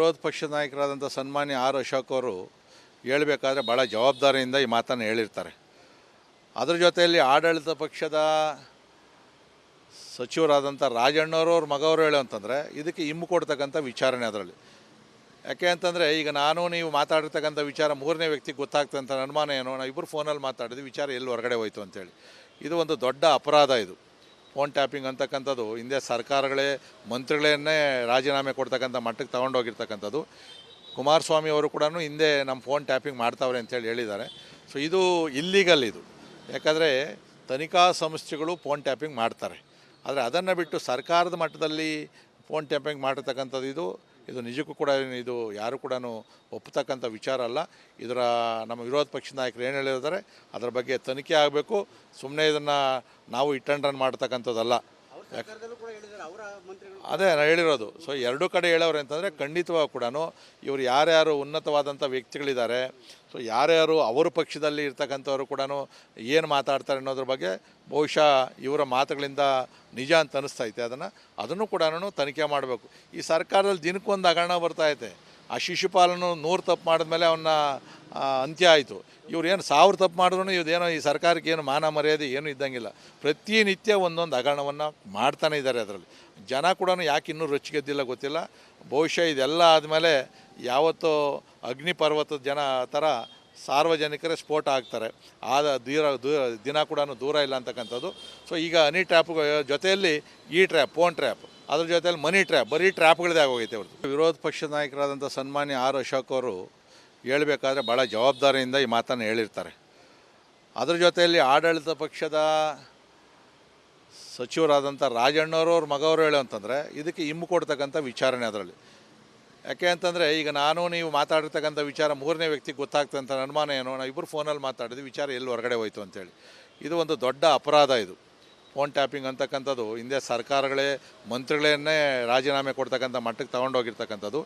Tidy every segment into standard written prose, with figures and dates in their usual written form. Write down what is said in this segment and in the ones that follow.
ವಿರೋಧ ಪಕ್ಷದ ನಾಯಕರಾದಂಥ ಸನ್ಮಾನ್ಯ ಆರ್ ಅಶೋಕ್ ಅವರು ಹೇಳಬೇಕಾದ್ರೆ ಭಾಳ ಜವಾಬ್ದಾರಿಯಿಂದ ಈ ಮಾತನ್ನು ಹೇಳಿರ್ತಾರೆ. ಅದರ ಜೊತೆಯಲ್ಲಿ ಆಡಳಿತ ಪಕ್ಷದ ಸಚಿವರಾದಂಥ ರಾಜಣ್ಣವ್ರ ಮಗವರು ಹೇಳೋಂತಂದರೆ ಇದಕ್ಕೆ ಹಿಮ್ಮು ಕೊಡ್ತಕ್ಕಂಥ ವಿಚಾರಣೆ ಅದರಲ್ಲಿ. ಯಾಕೆ ಅಂತಂದರೆ ಈಗ ನಾನು ನೀವು ಮಾತಾಡಿರ್ತಕ್ಕಂಥ ವಿಚಾರ ಮೂರನೇ ವ್ಯಕ್ತಿಗೆ ಗೊತ್ತಾಗ್ತದೆ ಅಂತ ಅನುಮಾನ ಏನೋ, ನಾವು ಇಬ್ಬರು ಫೋನಲ್ಲಿ ಮಾತಾಡಿದ್ವಿ, ವಿಚಾರ ಎಲ್ಲಿ ಹೊರಗಡೆ ಹೋಯ್ತು ಅಂತೇಳಿ. ಇದು ಒಂದು ದೊಡ್ಡ ಅಪರಾಧ. ಇದು ಫೋನ್ ಟ್ಯಾಪಿಂಗ್ ಅಂತಕ್ಕಂಥದ್ದು ಹಿಂದೆ ಸರ್ಕಾರಗಳೇ ಮಂತ್ರಿಗಳನ್ನೇ ರಾಜೀನಾಮೆ ಕೊಡ್ತಕ್ಕಂಥ ಮಟ್ಟಕ್ಕೆ ತೊಗೊಂಡೋಗಿರ್ತಕ್ಕಂಥದ್ದು. ಕುಮಾರಸ್ವಾಮಿ ಅವರು ಕೂಡ ಹಿಂದೆ ನಮ್ಮ ಫೋನ್ ಟ್ಯಾಪಿಂಗ್ ಮಾಡ್ತಾವ್ರೆ ಅಂತೇಳಿ ಹೇಳಿದ್ದಾರೆ. ಸೊ ಇದು ಇಲ್ಲೀಗಲ್. ಇದು ಯಾಕಂದರೆ ತನಿಖಾ ಸಂಸ್ಥೆಗಳು ಫೋನ್ ಟ್ಯಾಪಿಂಗ್ ಮಾಡ್ತಾರೆ, ಆದರೆ ಅದನ್ನು ಬಿಟ್ಟು ಸರ್ಕಾರದ ಮಟ್ಟದಲ್ಲಿ ಫೋನ್ ಟ್ಯಾಪಿಂಗ್ ಮಾಡಿರ್ತಕ್ಕಂಥದ್ದು ಇದು ನಿಜಕ್ಕೂ ಕೂಡ ಇದು ಯಾರು ಕೂಡ ಒಪ್ಪತಕ್ಕಂಥ ವಿಚಾರ ಅಲ್ಲ. ಇದರ ನಮ್ಮ ವಿರೋಧ ಪಕ್ಷದ ನಾಯಕರು ಏನು ಹೇಳಿದ್ದಾರೆ ಅದರ ಬಗ್ಗೆ ತನಿಖೆ ಆಗಬೇಕು. ಸುಮ್ಮನೆ ಇದನ್ನು ನಾವು ರನ್ ಮಾಡ್ತಕ್ಕಂಥದ್ದಲ್ಲ. ಅದೇ ನಾನು ಹೇಳಿರೋದು. ಸೊ ಎರಡೂ ಕಡೆ ಹೇಳೋರು ಅಂತಂದರೆ ಖಂಡಿತವಾಗಿ ಕೂಡ ಇವರು ಯಾರ್ಯಾರು ಉನ್ನತವಾದಂಥ ವ್ಯಕ್ತಿಗಳಿದ್ದಾರೆ, ಸೊ ಯಾರ್ಯಾರು ಅವರ ಪಕ್ಷದಲ್ಲಿ ಇರ್ತಕ್ಕಂಥವ್ರು ಕೂಡ ಏನು ಮಾತಾಡ್ತಾರೆ ಅನ್ನೋದ್ರ ಬಗ್ಗೆ ಬಹುಶಃ ಇವರ ಮಾತುಗಳಿಂದ ನಿಜ ಅಂತ ಅನ್ನಿಸ್ತೈತೆ. ಅದನ್ನು ಕೂಡ ತನಿಖೆ ಮಾಡಬೇಕು. ಈ ಸರ್ಕಾರದಲ್ಲಿ ದಿನಕ್ಕೊಂದು ಹಗರಣ ಬರ್ತಾಯಿದೆ. ಆ ಶಿಶುಪಾಲನು 100 ತಪ್ಪು ಮಾಡಿದ್ಮೇಲೆ ಅವನ್ನ ಅಂತ್ಯ ಆಯಿತು. ಇವ್ರು ಏನು 1000 ತಪ್ಪು ಮಾಡಿದ್ರು ಇವ್ರೇನೋ ಈ ಸರ್ಕಾರಕ್ಕೆ ಏನು ಮಾನ ಮರ್ಯಾದೆ ಏನೂ ಇದ್ದಂಗಿಲ್ಲ. ಪ್ರತಿನಿತ್ಯ ಒಂದೊಂದು ಹಗರಣವನ್ನು ಮಾಡ್ತಾನೆ ಇದ್ದಾರೆ. ಅದರಲ್ಲಿ ಜನ ಕೂಡ ಯಾಕೆ ಇನ್ನೂ ರೊಚ್ಚಿಗೆದ್ದಿಲ್ಲ ಗೊತ್ತಿಲ್ಲ. ಬಹುಶಃ ಇದೆಲ್ಲ ಆದಮೇಲೆ ಯಾವತ್ತೋ ಅಗ್ನಿ ಪರ್ವತದ ಜನ ಥರ ಸಾರ್ವಜನಿಕರೇ ಸ್ಫೋಟ ಆಗ್ತಾರೆ. ಆದ ದಿನ ಕೂಡ ದೂರ ಇಲ್ಲ ಅಂತಕ್ಕಂಥದ್ದು. ಸೊ ಈಗ ಹನಿ ಟ್ರ್ಯಾಪ್ ಜೊತೆಯಲ್ಲಿ ಈ ಟ್ರ್ಯಾಪ್, ಫೋನ್ ಟ್ರ್ಯಾಪ್, ಅದ್ರ ಜೊತೆಯಲ್ಲಿ ಮನಿ ಟ್ರ್ಯಾಪ್, ಬರೀ ಟ್ರ್ಯಾಪ್ಗಳದೇ ಆಗೋಗೈತೆ ಅವ್ರದ್ದು. ವಿರೋಧ ಪಕ್ಷದ ನಾಯಕರಾದಂಥ ಸನ್ಮಾನ್ಯ ಆರ್ ಅಶೋಕ್ ಅವರು ಹೇಳಬೇಕಾದ್ರೆ ಭಾಳ ಜವಾಬ್ದಾರಿಯಿಂದ ಈ ಮಾತನ್ನು ಹೇಳಿರ್ತಾರೆ. ಅದ್ರ ಜೊತೆಯಲ್ಲಿ ಆಡಳಿತ ಪಕ್ಷದ ಸಚಿವರಾದಂಥ ರಾಜಣ್ಣವ್ರ ಮಗವರು ಹೇಳೋಂತಂದರೆ ಇದಕ್ಕೆ ಹಿಮ್ಮು ಕೊಡ್ತಕ್ಕಂಥ ವಿಚಾರಣೆ ಅದರಲ್ಲಿ. ಯಾಕೆ ಅಂತಂದರೆ ಈಗ ನಾನು ನೀವು ಮಾತಾಡಿರ್ತಕ್ಕಂಥ ವಿಚಾರ ಮೂರನೇ ವ್ಯಕ್ತಿಗೆ ಗೊತ್ತಾಗ್ತದೆ ಅಂತ ಅನುಮಾನ ಏನೋ, ನಾವು ಇಬ್ಬರು ಫೋನಲ್ಲಿ ಮಾತಾಡಿದ್ವಿ, ವಿಚಾರ ಎಲ್ಲಿ ಹೊರಗಡೆ ಹೋಯ್ತು ಅಂತೇಳಿ. ಇದು ಒಂದು ದೊಡ್ಡ ಅಪರಾಧ. ಇದು ಫೋನ್ ಟ್ಯಾಪಿಂಗ್ ಅಂತಕ್ಕಂಥದ್ದು ಹಿಂದೆ ಸರ್ಕಾರಗಳೇ ಮಂತ್ರಿಗಳನ್ನೇ ರಾಜೀನಾಮೆ ಕೊಡ್ತಕ್ಕಂಥ ಮಟ್ಟಕ್ಕೆ ತೊಗೊಂಡೋಗಿರ್ತಕ್ಕಂಥದ್ದು.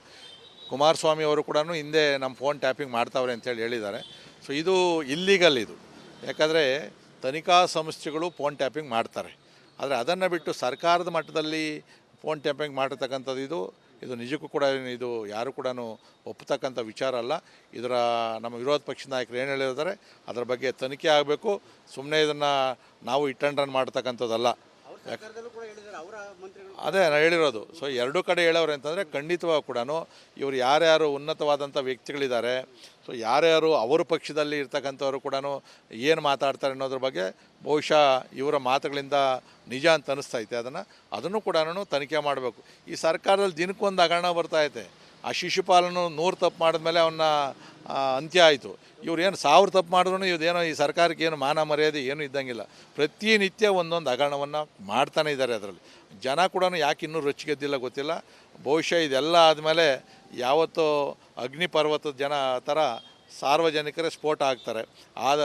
ಕುಮಾರಸ್ವಾಮಿ ಅವರು ಕೂಡ ಹಿಂದೆ ನಮ್ಮ ಫೋನ್ ಟ್ಯಾಪಿಂಗ್ ಮಾಡ್ತಾವ್ರೆ ಅಂತೇಳಿ ಹೇಳಿದ್ದಾರೆ. ಸೊ ಇದು ಇಲ್ಲೀಗಲ್. ಇದು ಯಾಕಂದರೆ ತನಿಖಾ ಸಂಸ್ಥೆಗಳು ಫೋನ್ ಟ್ಯಾಪಿಂಗ್ ಮಾಡ್ತಾರೆ, ಆದರೆ ಅದನ್ನು ಬಿಟ್ಟು ಸರ್ಕಾರದ ಮಟ್ಟದಲ್ಲಿ ಫೋನ್ ಟ್ಯಾಪಿಂಗ್ ಮಾಡಿರ್ತಕ್ಕಂಥದ್ದು ಇದು ನಿಜಕ್ಕೂ ಕೂಡ ಇದು ಯಾರು ಕೂಡ ಒಪ್ಪತಕ್ಕಂಥ ವಿಚಾರ ಅಲ್ಲ. ಇದರ ನಮ್ಮ ವಿರೋಧ ಪಕ್ಷದ ನಾಯಕರು ಏನು ಹೇಳಿದ್ದಾರೆ ಅದರ ಬಗ್ಗೆ ತನಿಖೆ ಆಗಬೇಕು. ಸುಮ್ಮನೆ ಇದನ್ನು ನಾವು ರನ್ ಮಾಡ್ತಕ್ಕಂಥದ್ದಲ್ಲ. ಅದೇ ನಾನು ಹೇಳಿರೋದು. ಸೊ ಎರಡೂ ಕಡೆ ಹೇಳೋರು ಅಂತಂದರೆ ಖಂಡಿತವಾಗಿ ಕೂಡ ಇವರು ಯಾರ್ಯಾರು ಉನ್ನತವಾದಂಥ ವ್ಯಕ್ತಿಗಳಿದ್ದಾರೆ, ಸೊ ಯಾರ್ಯಾರು ಅವರ ಪಕ್ಷದಲ್ಲಿ ಇರ್ತಕ್ಕಂಥವ್ರು ಕೂಡ ಏನು ಮಾತಾಡ್ತಾರೆ ಅನ್ನೋದ್ರ ಬಗ್ಗೆ ಬಹುಶಃ ಇವರ ಮಾತುಗಳಿಂದ ನಿಜ ಅಂತ ಅನ್ನಿಸ್ತೈತೆ. ಅದನ್ನು ಕೂಡ ತನಿಖೆ ಮಾಡಬೇಕು. ಈ ಸರ್ಕಾರದಲ್ಲಿ ದಿನಕ್ಕೊಂದು ಹಗರಣ ಬರ್ತಾಯಿದೆ. ಆ ಶಿಶುಪಾಲನು 100 ತಪ್ಪು ಮಾಡಿದ್ಮೇಲೆ ಅವನ್ನ ಅಂತ್ಯ ಆಯಿತು. ಇವ್ರು ಏನು 1000 ತಪ್ಪು ಮಾಡಿದ್ರು ಇವ್ರೇನೋ ಈ ಸರ್ಕಾರಕ್ಕೆ ಏನು ಮಾನ ಮರ್ಯಾದೆ ಏನೂ ಇದ್ದಂಗಿಲ್ಲ. ಪ್ರತಿನಿತ್ಯ ಒಂದೊಂದು ಹಗರಣವನ್ನು ಮಾಡ್ತಾನೆ ಇದ್ದಾರೆ. ಅದರಲ್ಲಿ ಜನ ಕೂಡ ಯಾಕೆ ಇನ್ನೂ ರೊಚ್ಚಿಗೆದ್ದಿಲ್ಲ ಗೊತ್ತಿಲ್ಲ. ಬಹುಶಃ ಇದೆಲ್ಲ ಆದಮೇಲೆ ಯಾವತ್ತೋ ಅಗ್ನಿ ಪರ್ವತದ ಜನ ಥರ ಸಾರ್ವಜನಿಕರೇ ಸ್ಫೋಟ ಆಗ್ತಾರೆ. ಆದ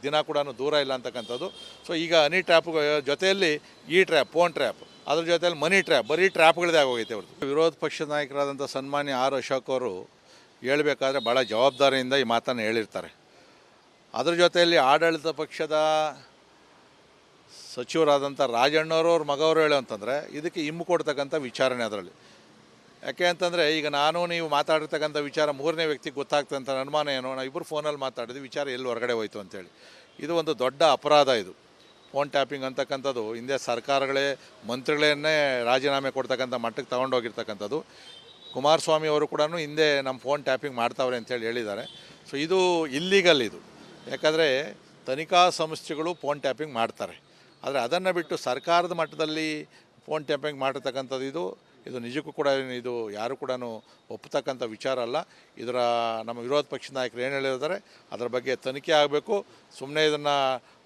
ದಿನ ಕೂಡ ದೂರ ಇಲ್ಲ ಅಂತಕ್ಕಂಥದ್ದು. ಸೊ ಈಗ ಹನಿ ಟ್ರ್ಯಾಪ್ ಜೊತೆಯಲ್ಲಿ ಈ ಟ್ರ್ಯಾಪ್, ಫೋನ್ ಟ್ರ್ಯಾಪ್, ಅದ್ರ ಜೊತೆಯಲ್ಲಿ ಮನಿ ಟ್ರ್ಯಾಪ್, ಬರೀ ಟ್ರ್ಯಾಪ್ಗಳದೇ ಆಗೋಗೈತೆ ಅವ್ರದ್ದು. ವಿರೋಧ ಪಕ್ಷದ ನಾಯಕರಾದಂಥ ಸನ್ಮಾನ್ಯ ಆರ್ ಅಶೋಕ್ ಅವರು ಹೇಳಬೇಕಾದ್ರೆ ಭಾಳ ಜವಾಬ್ದಾರಿಯಿಂದ ಈ ಮಾತನ್ನು ಹೇಳಿರ್ತಾರೆ. ಅದ್ರ ಜೊತೆಯಲ್ಲಿ ಆಡಳಿತ ಪಕ್ಷದ ಸಚಿವರಾದಂಥ ರಾಜಣ್ಣವ್ರ ಮಗವರು ಹೇಳೋಂತಂದರೆ ಇದಕ್ಕೆ ಹಿಮ್ಮು ಕೊಡ್ತಕ್ಕಂಥ ವಿಚಾರಣೆ ಅದರಲ್ಲಿ. ಯಾಕೆ ಅಂತಂದರೆ ಈಗ ನಾನು ನೀವು ಮಾತಾಡಿರ್ತಕ್ಕಂಥ ವಿಚಾರ ಮೂರನೇ ವ್ಯಕ್ತಿಗೆ ಗೊತ್ತಾಗ್ತದೆ ಅಂತ ಅನುಮಾನ ಏನೋ, ನಾವು ಇಬ್ಬರು ಫೋನಲ್ಲಿ ಮಾತಾಡಿದ್ವಿ, ವಿಚಾರ ಎಲ್ಲಿ ಹೊರಗಡೆ ಹೋಯ್ತು ಅಂತೇಳಿ. ಇದು ಒಂದು ದೊಡ್ಡ ಅಪರಾಧ. ಇದು ಫೋನ್ ಟ್ಯಾಪಿಂಗ್ ಅಂತಕ್ಕಂಥದ್ದು ಹಿಂದೆ ಸರ್ಕಾರಗಳೇ ಮಂತ್ರಿಗಳನ್ನೇ ರಾಜೀನಾಮೆ ಕೊಡ್ತಕ್ಕಂಥ ಮಟ್ಟಕ್ಕೆ ತೊಗೊಂಡೋಗಿರ್ತಕ್ಕಂಥದ್ದು. ಕುಮಾರಸ್ವಾಮಿ ಅವರು ಕೂಡ ಹಿಂದೆ ನಮ್ಮ ಫೋನ್ ಟ್ಯಾಪಿಂಗ್ ಮಾಡ್ತಾವ್ರೆ ಅಂತೇಳಿ ಹೇಳಿದ್ದಾರೆ. ಸೊ ಇದು ಇಲ್ಲೀಗಲ್. ಇದು ಯಾಕಂದರೆ ತನಿಖಾ ಸಂಸ್ಥೆಗಳು ಫೋನ್ ಟ್ಯಾಪಿಂಗ್ ಮಾಡ್ತಾರೆ, ಆದರೆ ಅದನ್ನು ಬಿಟ್ಟು ಸರ್ಕಾರದ ಮಟ್ಟದಲ್ಲಿ ಫೋನ್ ಟ್ಯಾಪಿಂಗ್ ಮಾಡಿರ್ತಕ್ಕಂಥದ್ದು ಇದು ನಿಜಕ್ಕೂ ಕೂಡ ಇದು ಯಾರು ಕೂಡ ಒಪ್ಪತಕ್ಕಂಥ ವಿಚಾರ ಅಲ್ಲ. ಇದರ ನಮ್ಮ ವಿರೋಧ ಪಕ್ಷದ ನಾಯಕರು ಏನು ಹೇಳಿದ್ದಾರೆ ಅದರ ಬಗ್ಗೆ ತನಿಖೆ ಆಗಬೇಕು. ಸುಮ್ಮನೆ ಇದನ್ನು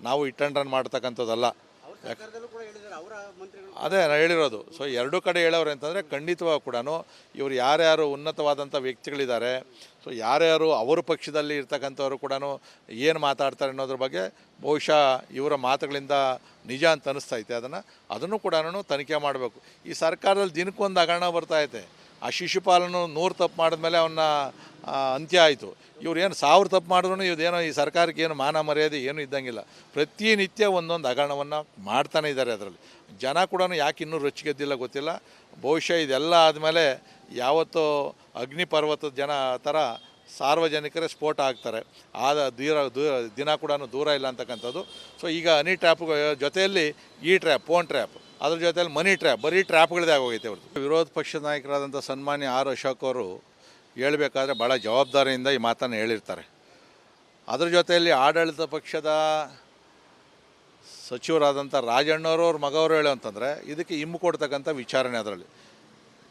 ನಾವು ರನ್ ಮಾಡ್ತಕ್ಕಂಥದ್ದಲ್ಲ. ಅದೇ ನಾನು ಹೇಳಿರೋದು. ಸೊ ಎರಡೂ ಕಡೆ ಹೇಳೋರು ಅಂತಂದರೆ ಖಂಡಿತವಾಗಿ ಕೂಡ ಇವರು ಯಾರ್ಯಾರು ಉನ್ನತವಾದಂಥ ವ್ಯಕ್ತಿಗಳಿದ್ದಾರೆ, ಸೊ ಯಾರ್ಯಾರು ಅವರ ಪಕ್ಷದಲ್ಲಿ ಇರ್ತಕ್ಕಂಥವ್ರು ಕೂಡ ಏನು ಮಾತಾಡ್ತಾರೆ ಅನ್ನೋದ್ರ ಬಗ್ಗೆ ಬಹುಶಃ ಇವರ ಮಾತುಗಳಿಂದ ನಿಜ ಅಂತ ಅನ್ನಿಸ್ತೈತೆ. ಅದನ್ನು ಕೂಡ ತನಿಖೆ ಮಾಡಬೇಕು. ಈ ಸರ್ಕಾರದಲ್ಲಿ ದಿನಕ್ಕೊಂದು ಹಗರಣ ಬರ್ತಾಯಿದೆ. ಆ ಶಿಶುಪಾಲನು 100 ತಪ್ಪು ಮಾಡಿದ್ಮೇಲೆ ಅವನ್ನ ಅಂತ್ಯ ಆಯಿತು. ಇವ್ರು ಏನು 1000 ತಪ್ಪು ಮಾಡಿದ್ರು ಇವ್ರೇನೋ ಈ ಸರ್ಕಾರಕ್ಕೆ ಏನು ಮಾನ ಮರ್ಯಾದೆ ಏನೂ ಇದ್ದಂಗಿಲ್ಲ. ಪ್ರತಿನಿತ್ಯ ಒಂದೊಂದು ಹಗರಣವನ್ನು ಮಾಡ್ತಾನೆ ಇದ್ದಾರೆ. ಅದರಲ್ಲಿ ಜನ ಕೂಡ ಯಾಕೆ ಇನ್ನೂ ರೊಚ್ಚಿಗೆದ್ದಿಲ್ಲ ಗೊತ್ತಿಲ್ಲ. ಬಹುಶಃ ಇದೆಲ್ಲ ಆದಮೇಲೆ ಯಾವತ್ತೋ ಅಗ್ನಿ ಪರ್ವತದ ಜನ ಥರ ಸಾರ್ವಜನಿಕರೇ ಸ್ಫೋಟ ಆಗ್ತಾರೆ. ಆದ ದಿನ ಕೂಡ ದೂರ ಇಲ್ಲ ಅಂತಕ್ಕಂಥದ್ದು. ಸೊ ಈಗ ಹನಿ ಟ್ರ್ಯಾಪ್ ಜೊತೆಯಲ್ಲಿ ಈ ಟ್ರ್ಯಾಪ್, ಫೋನ್ ಟ್ರ್ಯಾಪ್, ಅದ್ರ ಜೊತೆಯಲ್ಲಿ ಮನಿ ಟ್ರ್ಯಾಪ್, ಬರೀ ಟ್ರ್ಯಾಪ್ಗಳದೇ ಆಗೋಗೈತೆ ಅವ್ರದ್ದು. ವಿರೋಧ ಪಕ್ಷದ ನಾಯಕರಾದಂಥ ಸನ್ಮಾನ್ಯ ಆರ್ ಅಶೋಕ್ ಅವರು ಹೇಳಬೇಕಾದ್ರೆ ಭಾಳ ಜವಾಬ್ದಾರಿಯಿಂದ ಈ ಮಾತನ್ನು ಹೇಳಿರ್ತಾರೆ. ಅದ್ರ ಜೊತೆಯಲ್ಲಿ ಆಡಳಿತ ಪಕ್ಷದ ಸಚಿವರಾದಂಥ ರಾಜಣ್ಣವ್ರ ಮಗವರು ಹೇಳೋ ಅಂತಂದರೆ ಇದಕ್ಕೆ ಹಿಮ್ಮು ಕೊಡ್ತಕ್ಕಂಥ ವಿಚಾರಣೆ ಅದರಲ್ಲಿ.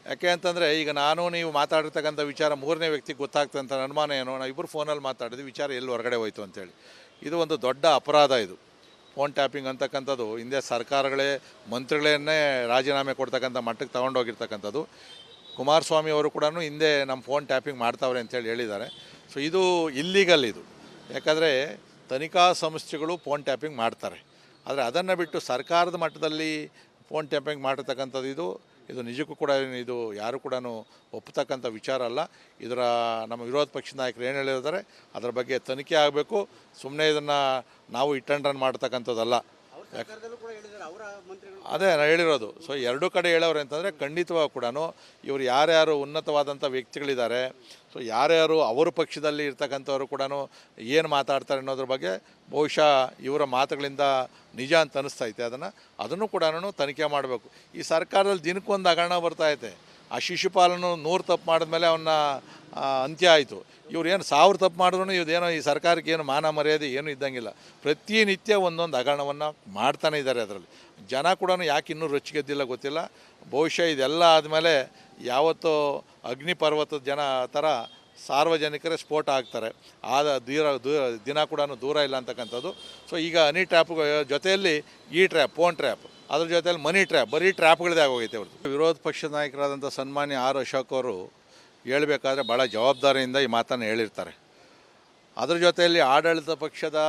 ಯಾಕೆ ಅಂತಂದರೆ ಈಗ ನಾನು ನೀವು ಮಾತಾಡಿರ್ತಕ್ಕಂಥ ವಿಚಾರ ಮೂರನೇ ವ್ಯಕ್ತಿಗೆ ಗೊತ್ತಾಗ್ತದೆ ಅಂತ ಅನುಮಾನ ಏನೋ, ನಾವು ಇಬ್ಬರು ಫೋನಲ್ಲಿ ಮಾತಾಡಿದ್ವಿ, ವಿಚಾರ ಎಲ್ಲಿ ಹೊರಗಡೆ ಹೋಯ್ತು ಅಂತೇಳಿ. ಇದು ಒಂದು ದೊಡ್ಡ ಅಪರಾಧ. ಇದು ಫೋನ್ ಟ್ಯಾಪಿಂಗ್ ಅಂತಕ್ಕಂಥದ್ದು ಹಿಂದೆ ಸರ್ಕಾರಗಳೇ ಮಂತ್ರಿಗಳನ್ನೇ ರಾಜೀನಾಮೆ ಕೊಡ್ತಕ್ಕಂಥ ಮಟ್ಟಕ್ಕೆ ತೊಗೊಂಡೋಗಿರ್ತಕ್ಕಂಥದ್ದು. ಕುಮಾರಸ್ವಾಮಿ ಅವರು ಕೂಡ ಹಿಂದೆ ನಮ್ಮ ಫೋನ್ ಟ್ಯಾಪಿಂಗ್ ಮಾಡ್ತಾವ್ರೆ ಅಂತೇಳಿ ಹೇಳಿದ್ದಾರೆ. ಸೊ ಇದು ಇಲ್ಲೀಗಲ್. ಇದು ಯಾಕಂದರೆ ತನಿಖಾ ಸಂಸ್ಥೆಗಳು ಫೋನ್ ಟ್ಯಾಪಿಂಗ್ ಮಾಡ್ತಾರೆ, ಆದರೆ ಅದನ್ನು ಬಿಟ್ಟು ಸರ್ಕಾರದ ಮಟ್ಟದಲ್ಲಿ ಫೋನ್ ಟ್ಯಾಪಿಂಗ್ ಮಾಡಿರ್ತಕ್ಕಂಥದ್ದು ಇದು ನಿಜಕ್ಕೂ ಕೂಡ ಇದು ಯಾರು ಕೂಡ ಒಪ್ಪತಕ್ಕಂಥ ವಿಚಾರ ಅಲ್ಲ. ಇದರ ನಮ್ಮ ವಿರೋಧ ಪಕ್ಷದ ನಾಯಕರು ಏನು ಹೇಳಿದ್ದಾರೆ ಅದರ ಬಗ್ಗೆ ತನಿಖೆ ಆಗಬೇಕು. ಸುಮ್ಮನೆ ಇದನ್ನು ನಾವು ರನ್ ಮಾಡ್ತಕ್ಕಂಥದ್ದಲ್ಲ. ಅದೇ ನಾನು ಹೇಳಿರೋದು. ಸೊ ಎರಡೂ ಕಡೆ ಹೇಳೋರು ಅಂತಂದರೆ ಖಂಡಿತವಾಗಿ ಕೂಡ ಇವರು ಯಾರ್ಯಾರು ಉನ್ನತವಾದಂಥ ವ್ಯಕ್ತಿಗಳಿದ್ದಾರೆ, ಸೊ ಯಾರ್ಯಾರು ಅವರ ಪಕ್ಷದಲ್ಲಿ ಇರ್ತಕ್ಕಂಥವ್ರು ಕೂಡ ಏನು ಮಾತಾಡ್ತಾರೆ ಅನ್ನೋದ್ರ ಬಗ್ಗೆ ಬಹುಶಃ ಇವರ ಮಾತುಗಳಿಂದ ನಿಜ ಅಂತ ಅನ್ನಿಸ್ತೈತೆ. ಅದನ್ನು ಕೂಡ ತನಿಖೆ ಮಾಡಬೇಕು. ಈ ಸರ್ಕಾರದಲ್ಲಿ ದಿನಕ್ಕೊಂದು ಹಗರಣ ಬರ್ತಾಯಿದೆ. ಆ ಶಿಶುಪಾಲನು 100 ತಪ್ಪು ಮಾಡಿದ್ಮೇಲೆ ಅವನ್ನ ಅಂತ್ಯ ಆಯಿತು. ಇವ್ರು ಏನು 1000 ತಪ್ಪು ಮಾಡಿದ್ರು ಇವ್ರೇನೋ ಈ ಸರ್ಕಾರಕ್ಕೆ ಏನು ಮಾನ ಮರ್ಯಾದೆ ಏನೂ ಇದ್ದಂಗಿಲ್ಲ. ಪ್ರತಿನಿತ್ಯ ಒಂದೊಂದು ಹಗರಣವನ್ನು ಮಾಡ್ತಾನೆ ಇದ್ದಾರೆ. ಅದರಲ್ಲಿ ಜನ ಕೂಡ ಯಾಕೆ ಇನ್ನೂ ರೊಚ್ಚಿಗೆದ್ದಿಲ್ಲ ಗೊತ್ತಿಲ್ಲ. ಬಹುಶಃ ಇದೆಲ್ಲ ಆದಮೇಲೆ ಯಾವತ್ತೋ ಅಗ್ನಿ ಪರ್ವತದ ಜನ ಥರ ಸಾರ್ವಜನಿಕರೇ ಸ್ಫೋಟ ಆಗ್ತಾರೆ. ಆದ ದಿನ ಕೂಡ ದೂರ ಇಲ್ಲ ಅಂತಕ್ಕಂಥದ್ದು. ಸೊ ಈಗ ಹನಿ ಟ್ರ್ಯಾಪ್ ಜೊತೆಯಲ್ಲಿ ಈ ಟ್ರ್ಯಾಪ್, ಫೋನ್ ಟ್ರ್ಯಾಪ್, ಅದ್ರ ಜೊತೆಯಲ್ಲಿ ಮನಿ ಟ್ರ್ಯಾಪ್, ಬರೀ ಟ್ರ್ಯಾಪ್ಗಳದೇ ಆಗೋಗೈತೆ ಅವ್ರದ್ದು. ವಿರೋಧ ಪಕ್ಷದ ನಾಯಕರಾದಂಥ ಸನ್ಮಾನ್ಯ ಆರ್ ಅಶೋಕ್ ಅವರು ಹೇಳಬೇಕಾದ್ರೆ ಭಾಳ ಜವಾಬ್ದಾರಿಯಿಂದ ಈ ಮಾತನ್ನು ಹೇಳಿರ್ತಾರೆ. ಅದ್ರ ಜೊತೆಯಲ್ಲಿ ಆಡಳಿತ ಪಕ್ಷದ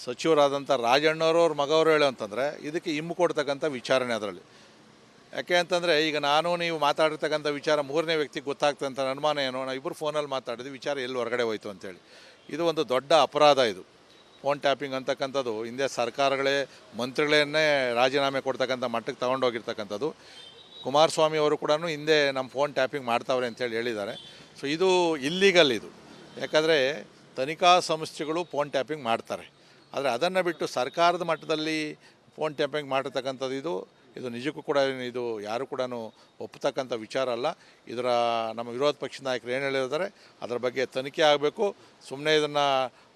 ಸಚಿವರಾದಂಥ ರಾಜಣ್ಣವ್ರ ಮಗವರು ಹೇಳೋ ಅಂತಂದರೆ ಇದಕ್ಕೆ ಹಿಮ್ಮು ಕೊಡ್ತಕ್ಕಂಥ ವಿಚಾರಣೆ ಅದರಲ್ಲಿ. ಯಾಕೆ ಅಂತಂದರೆ ಈಗ ನಾನು ನೀವು ಮಾತಾಡಿರ್ತಕ್ಕಂಥ ವಿಚಾರ ಮೂರನೇ ವ್ಯಕ್ತಿಗೆ ಗೊತ್ತಾಗ್ತದೆ ಅಂತ ಅನುಮಾನ ಏನೋ, ನಾವು ಇಬ್ಬರು ಫೋನಲ್ಲಿ ಮಾತಾಡಿದ್ವಿ, ವಿಚಾರ ಎಲ್ಲಿ ಹೊರಗಡೆ ಹೋಯ್ತು ಅಂತೇಳಿ. ಇದು ಒಂದು ದೊಡ್ಡ ಅಪರಾಧ. ಇದು ಫೋನ್ ಟ್ಯಾಪಿಂಗ್ ಅಂತಕ್ಕಂಥದ್ದು ಹಿಂದೆ ಸರ್ಕಾರಗಳೇ ಮಂತ್ರಿಗಳನ್ನೇ ರಾಜೀನಾಮೆ ಕೊಡ್ತಕ್ಕಂಥ ಮಟ್ಟಕ್ಕೆ ತೊಗೊಂಡೋಗಿರ್ತಕ್ಕಂಥದ್ದು. ಕುಮಾರಸ್ವಾಮಿ ಅವರು ಕೂಡ ಹಿಂದೆ ನಮ್ಮ ಫೋನ್ ಟ್ಯಾಪಿಂಗ್ ಮಾಡ್ತಾವ್ರೆ ಅಂತೇಳಿ ಹೇಳಿದ್ದಾರೆ. ಸೊ ಇದು ಇಲ್ಲೀಗಲ್. ಇದು ಯಾಕಂದರೆ ತನಿಖಾ ಸಂಸ್ಥೆಗಳು ಫೋನ್ ಟ್ಯಾಪಿಂಗ್ ಮಾಡ್ತಾರೆ, ಆದರೆ ಅದನ್ನು ಬಿಟ್ಟು ಸರ್ಕಾರದ ಮಟ್ಟದಲ್ಲಿ ಫೋನ್ ಟ್ಯಾಪಿಂಗ್ ಮಾಡಿರ್ತಕ್ಕಂಥದ್ದು ಇದು ನಿಜಕ್ಕೂ ಕೂಡ ಇದು ಯಾರು ಕೂಡ ಒಪ್ಪತಕ್ಕಂಥ ವಿಚಾರ ಅಲ್ಲ. ಇದರ ನಮ್ಮ ವಿರೋಧ ಪಕ್ಷದ ನಾಯಕರು ಏನು ಹೇಳಿದ್ದಾರೆ ಅದರ ಬಗ್ಗೆ ತನಿಖೆ ಆಗಬೇಕು. ಸುಮ್ಮನೆ ಇದನ್ನು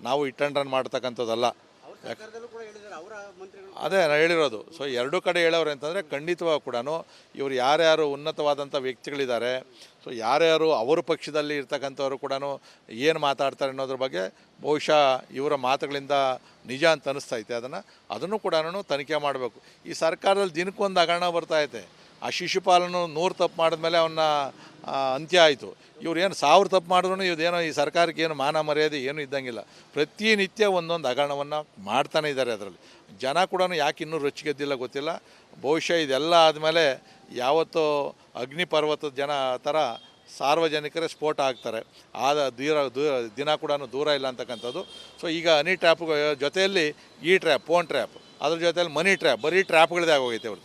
ನಾವು ರನ್ ಮಾಡ್ತಕ್ಕಂಥದ್ದಲ್ಲ. ಅದೇ ನಾನು ಹೇಳಿರೋದು. ಸೊ ಎರಡೂ ಕಡೆ ಹೇಳೋರು ಅಂತಂದರೆ ಖಂಡಿತವಾಗಿ ಕೂಡ ಇವರು ಯಾರ್ಯಾರು ಉನ್ನತವಾದಂಥ ವ್ಯಕ್ತಿಗಳಿದ್ದಾರೆ, ಸೊ ಯಾರ್ಯಾರು ಅವರ ಪಕ್ಷದಲ್ಲಿ ಇರ್ತಕ್ಕಂಥವ್ರು ಕೂಡ ಏನು ಮಾತಾಡ್ತಾರೆ ಅನ್ನೋದ್ರ ಬಗ್ಗೆ ಬಹುಶಃ ಇವರ ಮಾತುಗಳಿಂದ ನಿಜ ಅಂತ ಅನ್ನಿಸ್ತೈತೆ. ಅದನ್ನು ಕೂಡ ತನಿಖೆ ಮಾಡಬೇಕು. ಈ ಸರ್ಕಾರದಲ್ಲಿ ದಿನಕ್ಕೊಂದು ಹಗರಣ ಬರ್ತಾಯಿದೆ. ಆ ಶಿಶುಪಾಲನು 100 ತಪ್ಪು ಮಾಡಿದ್ಮೇಲೆ ಅವನ್ನ ಅಂತ್ಯ ಆಯಿತು. ಇವ್ರು ಏನು 1000 ತಪ್ಪು ಮಾಡಿದ್ರು ಇವ್ರೇನೋ ಈ ಸರ್ಕಾರಕ್ಕೆ ಏನು ಮಾನ ಮರ್ಯಾದೆ ಏನೂ ಇದ್ದಂಗಿಲ್ಲ. ಪ್ರತಿನಿತ್ಯ ಒಂದೊಂದು ಹಗರಣವನ್ನು ಮಾಡ್ತಾನೆ ಇದ್ದಾರೆ. ಅದರಲ್ಲಿ ಜನ ಕೂಡ ಯಾಕೆ ಇನ್ನೂ ರೊಚ್ಚಿಗೆದ್ದಿಲ್ಲ ಗೊತ್ತಿಲ್ಲ. ಬಹುಶಃ ಇದೆಲ್ಲ ಆದಮೇಲೆ ಯಾವತ್ತೋ ಅಗ್ನಿ ಪರ್ವತದ ಜನ ಥರ ಸಾರ್ವಜನಿಕರೇ ಸ್ಫೋಟ ಆಗ್ತಾರೆ. ಆದ ದಿನ ಕೂಡ ದೂರ ಇಲ್ಲ ಅಂತಕ್ಕಂಥದ್ದು. ಸೊ ಈಗ ಹನಿ ಟ್ರ್ಯಾಪ್ ಜೊತೆಯಲ್ಲಿ ಈ ಟ್ರ್ಯಾಪ್, ಫೋನ್ ಟ್ರ್ಯಾಪ್, ಅದ್ರ ಜೊತೆಯಲ್ಲಿ ಮನಿ ಟ್ರ್ಯಾಪ್, ಬರೀ ಟ್ರ್ಯಾಪ್ಗಳದೇ ಆಗೋಗೈತೆ ಅವ್ರದ್ದು.